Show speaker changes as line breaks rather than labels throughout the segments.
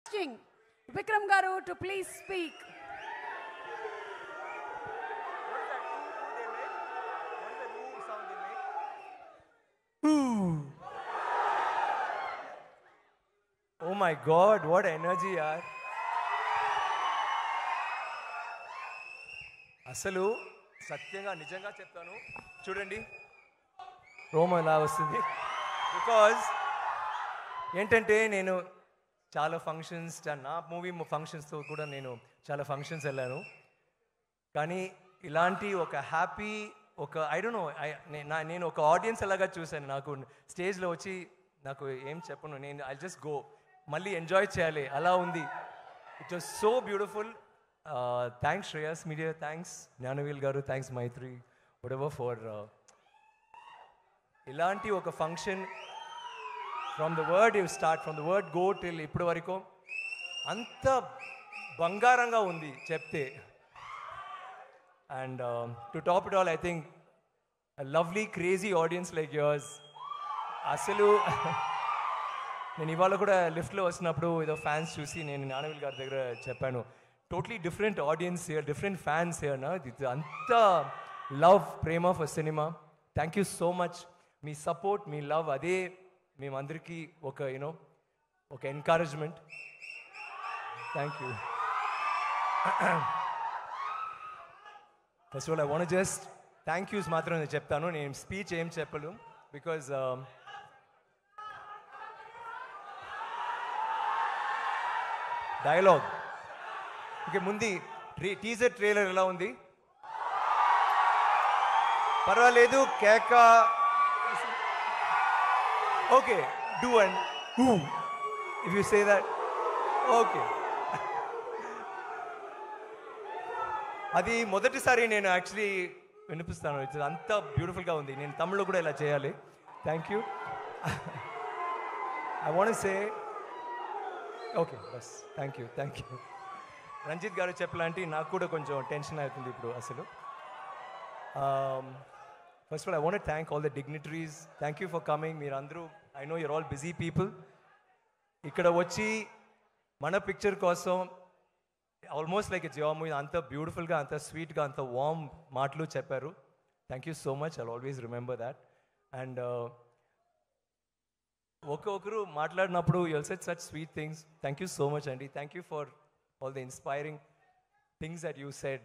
Requesting Vikram Garu to please speak.
Oh my God, what energy, yaar. అసలు సత్యంగా నిజంగా చెప్తాను చూడండి రోమ ఎలా వస్తుంది బికాజ్ ఏంటంటే నేను చాలా ఫంక్షన్స్ నా మూవీ ఫంక్షన్స్తో కూడా నేను చాలా ఫంక్షన్స్ వెళ్ళాను కానీ ఇలాంటి ఒక హ్యాపీ ఒక ఐ డోంట్ నో నేను ఒక ఆడియన్స్ అలాగా చూశాను నాకు స్టేజ్లో వచ్చి నాకు ఏం చెప్పను నేను ఐ జస్ట్ గో మళ్ళీ ఎంజాయ్ చేయాలి అలా ఉంది it was so beautiful thanks Shreyas media thanks Gnanavel గారు థ్యాంక్స్ మైత్రి వడెవర్ ఫర్ ఇలాంటి ఒక function from the word you start from the word go till ఇప్పటి వరకు అంత బంగారంగా ఉంది చెప్తే and to top it all I think lovely crazy audience like yours అసలు నేను ఇవాళ కూడా లిఫ్ట్లో వచ్చినప్పుడు ఏదో ఫ్యాన్స్ చూసి నేను జ్ఞానవేల్ గారి దగ్గర చెప్పాను totally different audience here different fans here నా ఇది అంత love Prema for cinema thank you so much me support me love అదే మేమందరికీ ఒక యూనో ఒక encouragement thank you first of all I want just thank use మాత్రం నేను చెప్తాను నేను స్పీచ్ ఏం చెప్పను బికాజ్ డైలాగ్ ఓకే ముందు టీజర్ ట్రైలర్ ఎలా ఉంది పర్వాలేదు కేక okay do and if you say that okay అది మొదటిసారి నేను యాక్చువల్లీ వినిపిస్తాను అంత బ్యూటిఫుల్గా ఉంది నేను తమిళ్లో కూడా ఇలా చేయాలి thank you I want say okay బస్ థ్యాంక్ యూ రంజిత్ గారు చెప్పలాంటి నాకు కూడా కొంచెం టెన్షన్ అవుతుంది ఇప్పుడు అసలు first of all I want thank all the dignitaries thank you for coming మీరు అందరూ I know your all busy people ఇక్కడ వచ్చి మన పిక్చర్ కోసం almost like it's your movie అంత బ్యూటిఫుల్గా అంత స్వీట్గా అంత వార్మ్ మాటలు చెప్పారు thank you so much I always remember that and ఒక్కొక్కరు మాట్లాడినప్పుడు you'll said such sweet things thank you so much అండి thank you for all the inspiring things that you said,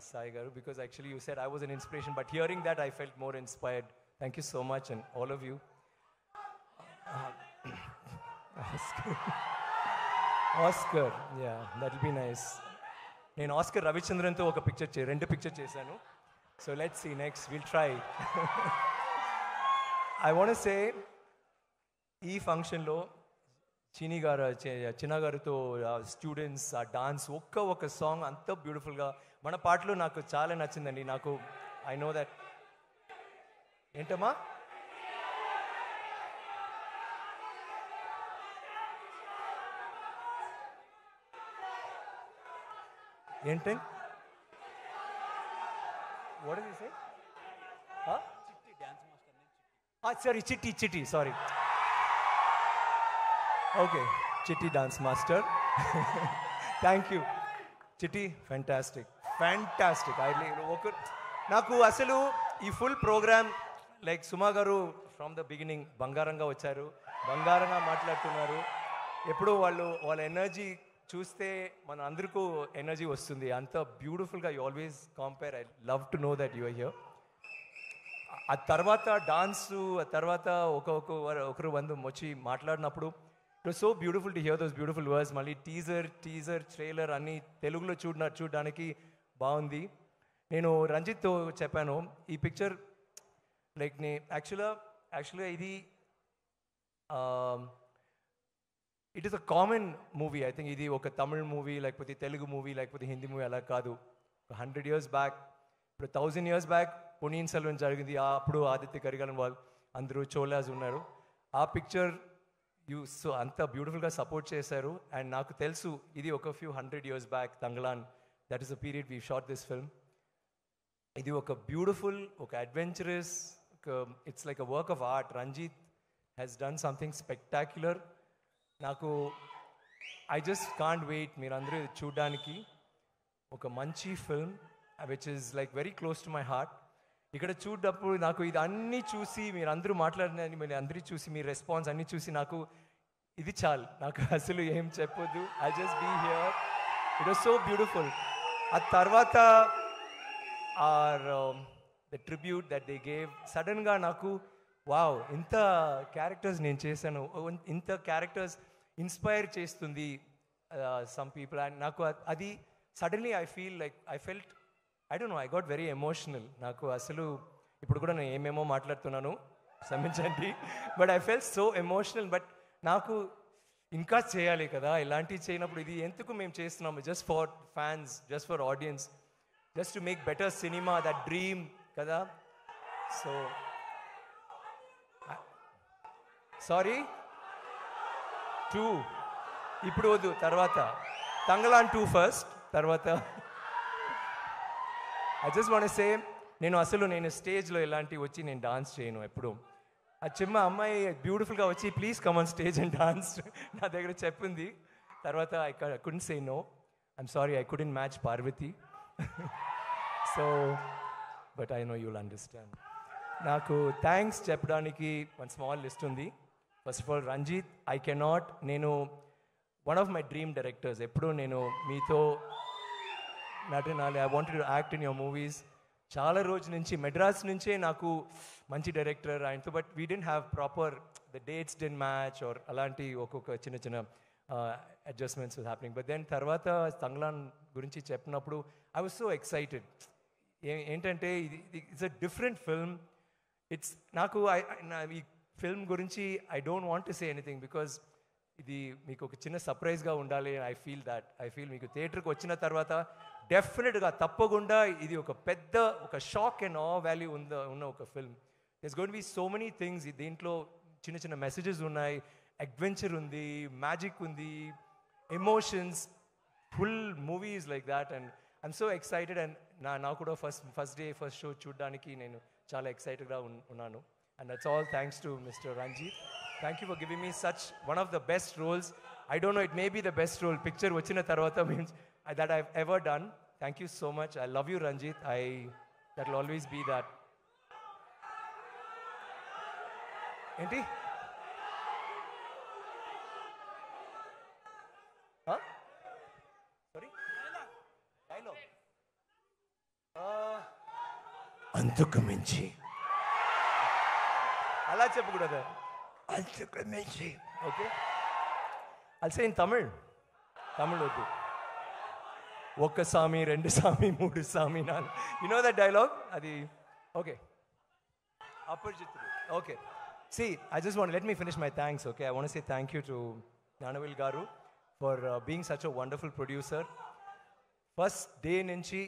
Sai Garu, because actually you said I was an inspiration, but hearing that I felt more inspired. Thank you so much, and all of you. Oscar, yeah, that'll be nice. నేను ఆస్కర్ రవిచంద్రన్తో ఒక రెండు picture చేశాను so let's see next will try I want say ఈ ఫంక్షన్లో చిన్న గారితో students ఆ డాన్స్ ఒక సాంగ్ అంత బ్యూటిఫుల్గా మన పాటలు నాకు చాలా నచ్చిందండి నాకు ఐ నో దట్ ఏంటమ్మా ఏంటి వాట్ ఇస్ సే సారీ చిట్టి సారీ ఓకే చిట్టి డాన్స్ మాస్టర్ థ్యాంక్ యూ చిట్టి ఫ్యాంటాస్టిక్ ఒక నాకు అసలు ఈ ఫుల్ ప్రోగ్రామ్ లైక్ సుమా గారు ఫ్రమ్ ద బిగినింగ్ బంగారంగా వచ్చారు బంగారంగా మాట్లాడుతున్నారు ఎప్పుడు వాళ్ళ ఎనర్జీ చూస్తే మన అందరికీ ఎనర్జీ వస్తుంది అంత బ్యూటిఫుల్గా you always compare I love to know that your here ఆ తర్వాత డాన్సు ఆ తర్వాత ఒకరు వచ్చి మాట్లాడినప్పుడు it was so beautiful to hear those beautiful words మళ్ళీ టీజర్ ట్రైలర్ అన్నీ తెలుగులో చూడడానికి బాగుంది నేను రంజిత్తో చెప్పాను ఈ పిక్చర్ లైక్ యాక్చువల్గా ఇది it is a common movie I think ఇది ఒక తమిళ్ మూవీ లేకపోతే తెలుగు మూవీ లేకపోతే హిందీ మూవీ అలా కాదు 100 years బ్యాక్ ఇప్పుడు 1000 years బ్యాక్ పొన్నియిన్ సెల్వన్ జరిగింది అప్పుడు ఆదిత్య కరికాలన్ వాళ్ళు అందరూ చోలాస్ ఉన్నారు ఆ పిక్చర్ సో అంత బ్యూటిఫుల్గా సపోర్ట్ చేశారు అండ్ నాకు తెలుసు ఇది ఒక few 100 years back Thangalaan that is the period we shot this film ఇది ఒక బ్యూటిఫుల్ ఒక adventurous it's like a work of art Ranjith has done something spectacular నాకు ఐ జస్ట్ కాంట్ వెయిట్ మీరందరూ ఇది చూడడానికి. ఒక మంచి film which is like very close to my heart. ఇక్కడ చూడప్పుడు నాకు ఇది అన్నీ చూసి మీరు అందరూ మాట్లాడిన మీరు అందరూ చూసి మీ రెస్పాన్స్ అన్నీ చూసి నాకు ఇది చాలు, నాకు అసలు ఏం చెప్పొద్దు. I just be here, it was so beautiful. ఆ తర్వాత or the tribute that they gave, సడన్గా నాకు వావ్ ఇంత క్యారెక్టర్స్ నేను చేశాను, ఇంత క్యారెక్టర్స్ ఇన్స్పైర్ చేస్తుంది సమ్ పీపుల్. అండ్ నాకు అది suddenly I felt I don't know, I got very emotional. నాకు అసలు ఇప్పుడు కూడా నేను ఏమేమో మాట్లాడుతున్నాను, క్షమించండి, but I felt so emotional. But నాకు ఇంకా చేయాలి కదా, ఇలాంటివి చేయనప్పుడు ఇది ఎందుకు మేము చేస్తున్నాము, just for fans, just for audience, just to make better cinema, that dream కదా. సో సారీ 2 ఇప్పుడు వద్దు, తర్వాత తంగలాన్ 2 ఫస్ట్, తర్వాత ఐ జస్ట్ వాంట్ సే నేను స్టేజ్లో ఇలాంటివి వచ్చి నేను డాన్స్ చేయను ఎప్పుడు. ఆ చిన్న అమ్మాయి బ్యూటిఫుల్గా వచ్చి please come on stage and dance నా దగ్గర చెప్పింది. తర్వాత I couldn't say no, I'm sorry, I couldn't match Parvati. So but I know you'll understand. నాకు థ్యాంక్స్ చెప్పడానికి వన్ స్మాల్ లిస్ట్ ఉంది. ఫస్ట్ ఆఫ్ ఆల్ రంజిత్, నేను one of my dream directors. ఎప్పుడు నేను మీతో నటనాలి, I wanted to act in your movies. చాలా రోజు నుంచి మెడ్రాస్ నుంచే నాకు మంచి డైరెక్టర్ ఆయనతో, but we didn't have proper the dates డెంట్ మ్యాచ్ ఆర్ అలాంటి ఒక్కొక్క చిన్న అడ్జస్ట్మెంట్స్ హ్యాపెనింగ్. బట్ దెన్ తర్వాత తంగ్లాన్ గురించి చెప్పినప్పుడు ఐ వాజ్ సో ఎక్సైటెడ్. ఏంటంటే ఇది it's a different film. It's నాకు ఈ ఫిల్మ్ గురించి I don't want to say anything because ఇది మీకు ఒక చిన్న సర్ప్రైజ్గా ఉండాలి. ఐ ఫీల్ మీకు థియేటర్కి వచ్చిన తర్వాత డెఫినెట్గా తప్పకుండా ఇది ఒక పెద్ద ఒక షాక్ అండ్ ఆ వాల్యూ ఉన్న ఒక film. There's going to be so many things. దీంట్లో చిన్న మెసేజెస్ ఉన్నాయి, అడ్వెంచర్ ఉంది, మ్యాజిక్ ఉంది, emotions, full movies like that. And I'm so excited. And నా కూడా ఫస్ట్ షో చూడడానికి నేను చాలా ఎక్సైటెడ్గా ఉన్నాను. And that's all thanks to Mr. Ranjit. Thank you for giving me such one of the best roles. I don't know, it may be the best role picture vachina tarvata means that I've ever done. Thank you so much. I love you, Ranjit. That will always be that. Enti? Huh? Sorry? Dialogue. అంతకు మించి అలా చెప్పకూడదు, అంతకు మించి. Okay, I'll say in Tamil వద్దు. ఒక్క సామి, రెండు సామి, మూడు సామి, నాలుగు, you know that dialogue? అది okay, Aparichithudu. Okay, see, let me finish my thanks, okay? I want to say thank you to Nanavil Garu for being such a wonderful producer. First day నుంచి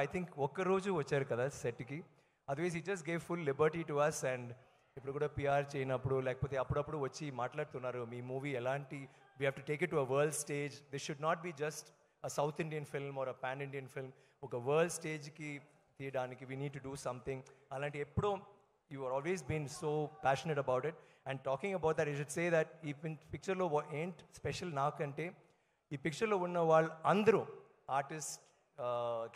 I think ఒక్క రోజు వచ్చారు కదా సెట్కి. Otherwise he just gave full liberty to us. And ఇప్పుడు కూడా PR చేయనప్పుడు లేకపోతే అప్పుడప్పుడు వచ్చి మాట్లాడుతున్నారు మీ మూవీ ఎలాంటి, we have to take it to a world stage. This should not be just a South Indian film or a pan Indian film. ఒక వరల్డ్ స్టేజ్కి తీయడానికి we need to do something. అలాంటి ఎప్పుడో you are always been so passionate about it. And talking about that, you should say that ఈ పిక్చర్లో ఏంటి special నాకంటే, ఈ పిక్చర్లో ఉన్న వాళ్ళు అందరూ artist,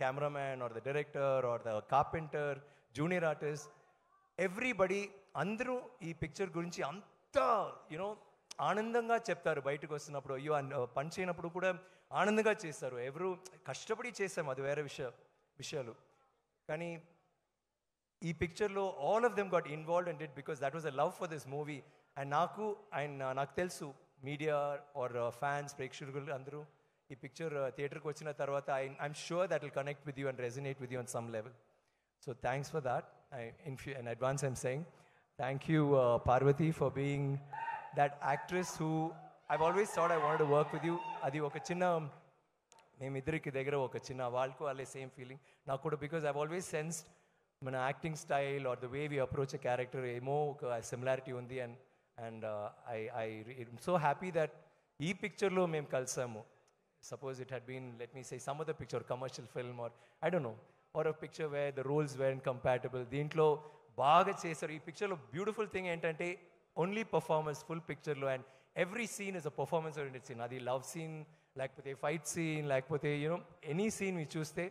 cameraman or the director or the carpenter, junior artist, everybody అందరూ ఈ పిక్చర్ గురించి అంత యూనో ఆనందంగా చెప్తారు. బయటకు వస్తున్నప్పుడు అయ్యో పని చేయనప్పుడు కూడా ఆనందంగా చేస్తారు. ఎవరు కష్టపడి చేసాం, అది వేరే విషయాలు. కానీ ఈ పిక్చర్లో all of them got involved and it because that was a love for this movie. And నాకు తెలుసు మీడియా ఆర్ ఫ్యాన్స్, ప్రేక్షకులు అందరూ ఈ పిక్చర్ థియేటర్కి వచ్చిన తర్వాత I'm sure that will connect with you and resonate with you on some level. So thanks for that. In advance I'm saying thank you Parvati for being that actress who I've always thought I wanted to work with you. Adi oka chinna memiddriki degara oka chinna valku alle same feeling naku kuda, because I've always sensed mana acting style or the way we approach a character emo oka similarity undi. And I'm so happy that ee picture lo mem kalsamu. Suppose it had been, let me say, some other picture, commercial film or I don't know, or a picture where the roles weren't compatible. దీంట్లో బాగా చేశారు. ఈ పిక్చర్లో beautiful thing ఏంటంటే only performance full పిక్చర్లో. And every scene is a performance oriented scene. Adi love scene, లేకపోతే fight scene, లేకపోతే any scene మీరు చూస్తే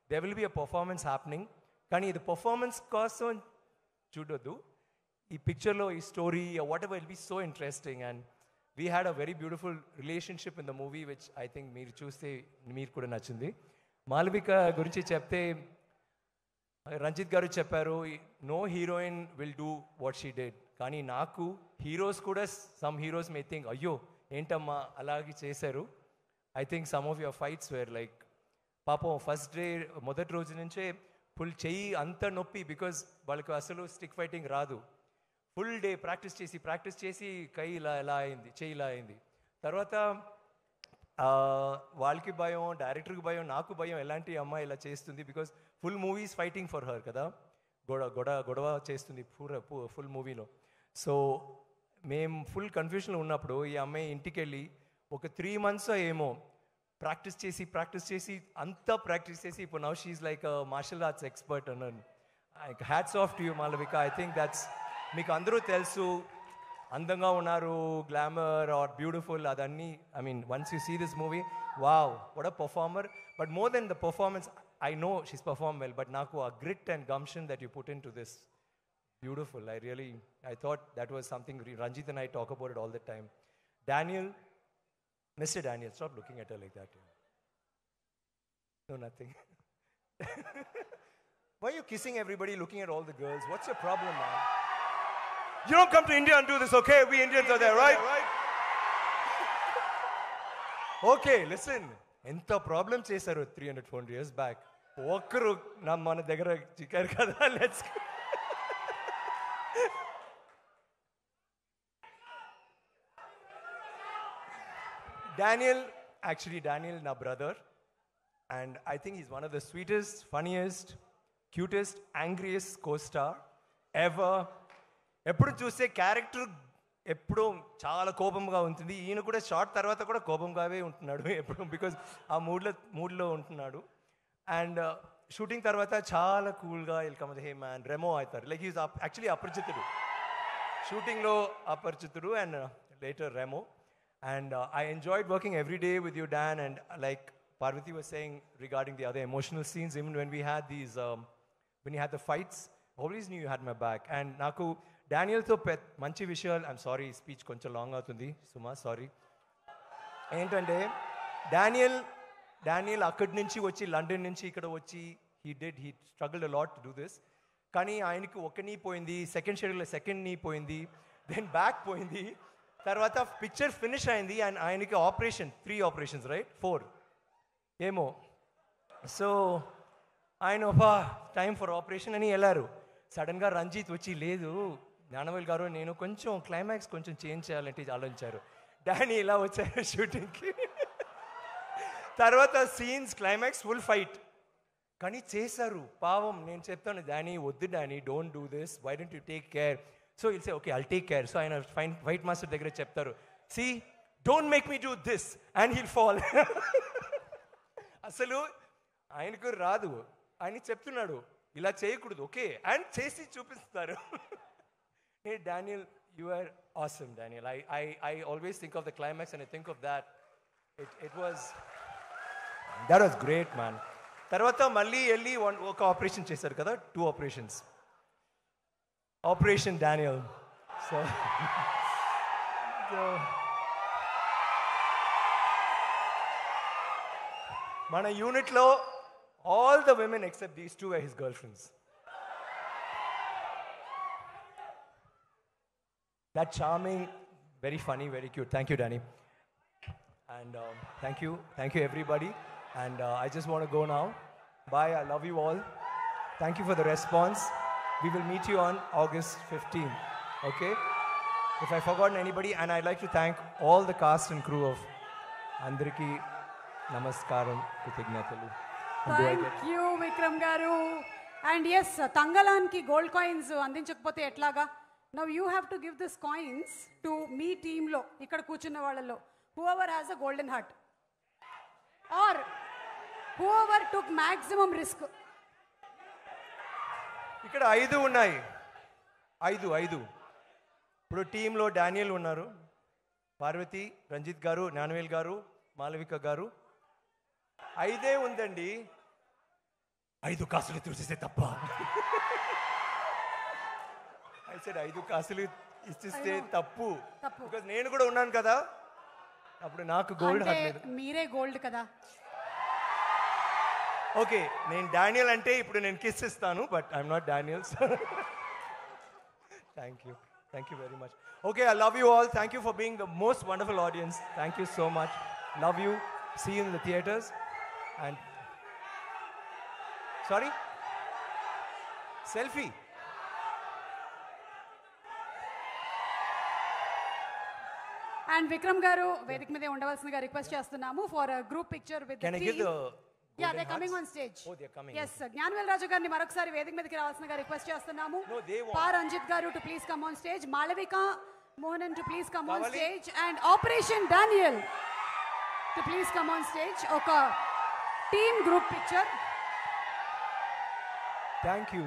there will be a performance happening. కానీ ఇది పర్ఫార్మెన్స్ కోసం చూడొద్దు. ఈ పిక్చర్లో ఈ story what ever will be so interesting. And we had a very beautiful relationship in the movie which I think మీరు చూస్తే మీరు కూడా నచ్చింది. మాలవిక గురించి చెప్తే రంజిత్ గారు చెప్పారు no heroine will do what she did. కానీ నాకు హీరోస్ కూడా సమ్ హీరోస్ మే థింక్ అయ్యో ఏంటమ్మా అలాగే చేశారు. I think some of your fights were like పాపం ఫస్ట్ డే మొదటి రోజు నుంచే ఫుల్ చెయ్యి అంత నొప్పి బికాజ్ వాళ్ళకి అసలు స్టిక్ ఫైటింగ్ రాదు. ఫుల్ డే ప్రాక్టీస్ చేసి కై ఇలా అయింది, చెయ్యి ఇలా అయింది. తర్వాత వాళ్ళకి భయం, డైరెక్టర్కి భయం, నాకు భయం ఎలాంటి అమ్మాయి ఇలా చేస్తుంది because full movies fighting for her కదా, గొడవ చేస్తుంది ఫుల్ మూవీలో. సో మేము ఫుల్ కన్ఫ్యూషన్లో ఉన్నప్పుడు ఈ అమ్మాయి ఇంటికి వెళ్ళి ఒక 3 months ఏమో ప్రాక్టీస్ చేసి అంతా ప్రాక్టీస్ చేసి ఇప్పుడు now she's like martial arts expert అన్నాను. Hats off to you Malavika. I think that's మీకు అందరూ తెలుసు అందంగా ఉన్నారు, గ్లామర్ ఆర్ బ్యూటిఫుల్ అదన్నీ. I mean once you see this movie wow what a performer. But more than the performance I know she's performed well, but naku a grit and gumption that you put into this, beautiful. I thought that was something Ranjit and I talk about it all the time. Daniel, Mr. Daniel, stop looking at her like that. No, nothing. Why are you kissing everybody, looking at all the girls? What's your problem, man? You don't come to India and do this, okay? We Indians are there, right? Okay, listen. ఎంత problem చేశారు 300-400 years back. ఒక్కరు మన దగ్గర చిక్కారు కదా. Let's Daniel నా brother and I think is one of the sweetest, funniest, cutest, యాంగ్రియస్ట్ co-star ever. ఎప్పుడు చూస్తే character ఎప్పుడూ చాలా కోపంగా ఉంటుంది. ఈయన కూడా షార్ట్ తర్వాత కూడా కోపంగానే ఉంటున్నాడు ఎప్పుడు బికాజ్ ఆ మూడ్లో ఉంటున్నాడు. అండ్ షూటింగ్ తర్వాత చాలా కూల్గా వెల్కమ్ హే మ్యాన్ రెమో అవుతారు. లైక్ ఈజ్ యాక్చువల్లీ అపరిచితుడు, షూటింగ్లో Aparichithudu and later Remo. And I enjoyed working every day with you Dan. And like Parvati was saying regarding the other emotional scenes, even when we had these, when you had the fights, always knew you had my back. And naku డానియల్తో మంచి విషయాలు, I'm sorry speech కొంచెం long అవుతుంది సుమా, sorry. ఏంటంటే Daniel అక్కడి నుంచి వచ్చి London నుంచి ఇక్కడ వచ్చి he struggled a lot to do this. కానీ ఆయనకి ఒక నీ పోయింది, సెకండ్ షెడ్యూల్లో సెకండ్ నీ పోయింది, దెన్ బ్యాక్ పోయింది. తర్వాత పిక్చర్ ఫినిష్ అయింది అండ్ ఆయనకి ఆపరేషన్ 3 operations రైట్ 4 ఏమో. సో ఆయన టైం ఫర్ ఆపరేషన్ అని వెళ్ళారు. సడన్గా రంజిత్ వచ్చి లేదు జ్ఞానవేల్ గారు నేను కొంచెం క్లైమాక్స్ కొంచెం చేంజ్ చేయాలంటే ఆలోచించారు. డానీ ఇలా వచ్చారు షూటింగ్కి. తర్వాత సీన్స్ క్లైమాక్స్ ఫుల్ ఫైట్ కానీ చేశారు పావం. నేను చెప్తాను డానీ వద్దు Danny don't do this, why don't you take care. So will say okay I'll take care. So ఆయన ఫైట్ మాస్టర్ దగ్గర చెప్తారు see don't make me do this and heal fall. అసలు ఆయనకు రాదు, ఆయన చెప్తున్నాడు ఇలా చేయకూడదు ఓకే అండ్ చేసి చూపిస్తారు. Hey Daniel, you are awesome Daniel. I always think of the climax and I think of that. It was great man. తర్వాత మళ్ళీ వెళ్ళి ఒక ఆపరేషన్ చేశారు కదా, 2 operations. Operation Daniel. సో మన యూనిట్లో all the women except these 2 were his girlfriends. That charming, very funny, very cute. Thank you, Danny. And thank you everybody. And I just want to go now. Bye, I love you all. Thank you for the response. We will meet you on August 15th, okay? If I forgotten anybody, and I'd like to thank all the cast and crew of Andariki Namaskaram Krithignatalu.
Thank you, Vikram Garu. And yes, Tangalanki gold coins andinchakapothe etlaga. Now you have to give these coins to me team lo, ikkada కూర్చున్న వాళ్ళలో whoever has a golden heart or whoever took maximum risk.
ఇక్కడ 5 ఉన్నాయి, 5 ఇప్పుడు టీంలో Daniel ఉన్నారు, పార్వతి, రంజిత్ గారు, జ్ఞానవేల్ గారు, మాలవిక గారు. 5 ఉందండి. 5 కాసులు చూసేస్తే తప్ప. I said 5 కాసులు ఇచ్చిస్తే తప్పు. బికాజ్ నేను కూడా ఉన్నాను కదా, అప్పుడు నాకు గోల్డ్
అంటే
హార్ట్.
మీరే గోల్డ్ కదా.
ఓకే, నేను డానియల్ అంటే ఇప్పుడు నేను కిస్ ఇస్తాను, but I'm not Daniel. Thank you very much. Okay, I love you all. Thank you for being the most wonderful audience. Thank you so much. Love you. See you in the theatres. And sorry, selfie.
And Vikram గారు వేదిక మీదే ఉండవలసిందిగా request చేస్తున్నాము for group picture with
Can I give the
yeah they coming on stage.
Oh, they're coming.
yes Gnanavel Raju గారిని మరొకసారి వేదిక మీదకి రావాల్సిందిగా రిక్వెస్ట్ చేస్తున్నాము.
No, they won't.
Pa Ranjith గారు to please come on stage. Malavika Mohanan to please come on
Kavali.
Stage. And operation Daniel to please come on stage. ఒక team group picture.
Thank you.